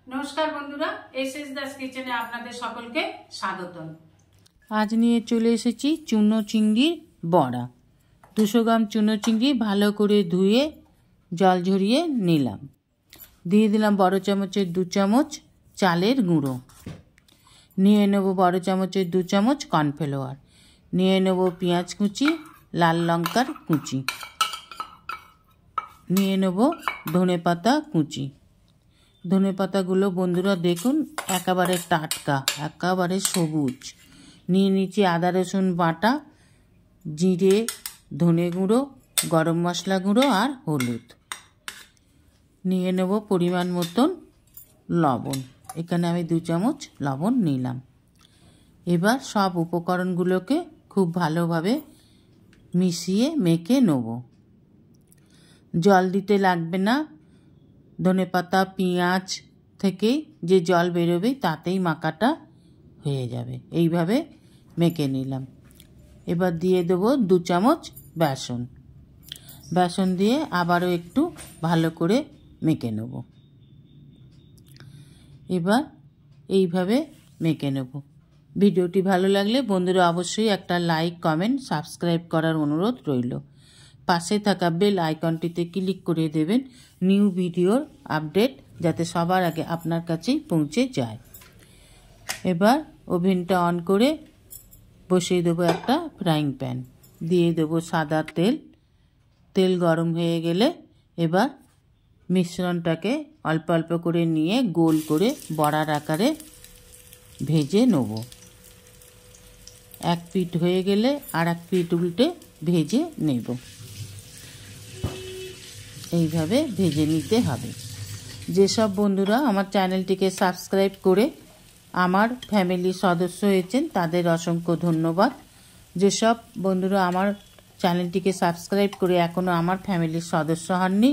नमस्कार बंधुरा एसएस दास किचेने आपनादेर सकलके स्वागतम। आज निये चले एसेछि चूनो चिंगड़िर बड़ा। 200 ग्राम चूनो चिंगड़ी भालो करे धुए जल झरिए निलाम। दिए दिलाम बड़ चामचेर 2 चामच चालेर गुঁড়ো। निये नेब बड़ चामचेर 2 चामच कर्नफ्लावर। निये नेब पेঁয়াজ कुचि, लाल लंकार कुचि। निये नेब धने पाता कुचि। धने पातागुलो बंधुरा देखुन एकेबारे टाटका, एकेबारे सबुज। निये निচ্ছি आदा रसुन बाटा, जिरे, धने गुঁড়ো, गरम मशला गुঁড়ো और हलुद। निये नेब परिमाण मतन लवण। एखाने आमि 2 चामच लवण निलाम। एबार सब उपकरणगुलोके खूब भालोभाবে मिशिए मेखे नेब। जल दिते लागबे ना। धनेपाता पेঁয়াজ থেকে যে জল বেরোবে তাতেই মাখাটা হয়ে যাবে। এইভাবে মেখে নিলাম। এবার দিয়ে দেব 2 চামচ বেসন। বেসন দিয়ে আবারও একটু ভালো করে মেখে নেব। এবার এইভাবে মেখে নেব। ভিডিওটি ভালো লাগলে বন্ধুরা অবশ্যই একটা লাইক, কমেন্ট, সাবস্ক্রাইব করার অনুরোধ রইল। पाशे थाका बेल आइकनटीते क्लिक करे देवें निउ भिडियोर आपडेट जाते सबार आगे आपनार काछेई पौंछे जाए। एबार ओभेनटा अन करे बसिए देब एकटा फ्राइंग पैन। दिए देब सादा तेल। तेल गरम हये गेले एबार मिश्रणटाके अल्प अल्प करे निये गोल करे बड़ार आकारे भेजे नेब। एक पिठ हये गेले आर एक पिठ उल्टे भेजे नेब। এইভাবে ভেজে নিতে হবে। যেসব বন্ধুরা আমার চ্যানেলটিকে সাবস্ক্রাইব করে আমার ফ্যামিলির সদস্য হয়েছেন তাদের অসংখ্য ধন্যবাদ। যেসব বন্ধুরা আমার চ্যানেলটিকে সাবস্ক্রাইব করে এখনো আমার ফ্যামিলির সদস্য হননি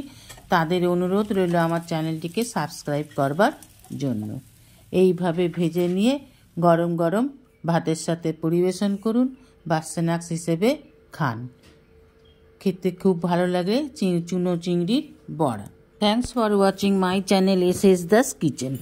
তাদের অনুরোধ রইল আমার চ্যানেলটিকে সাবস্ক্রাইব করবার জন্য। এইভাবে ভেজে নিয়ে গরম গরম ভাতের সাথে পরিবেশন করুন বা স্ন্যাক্স হিসেবে খান। খেতে খুব ভালো লাগে চুনো চিংড়ির বড়া। Thanks for watching my channel SS Das kitchen.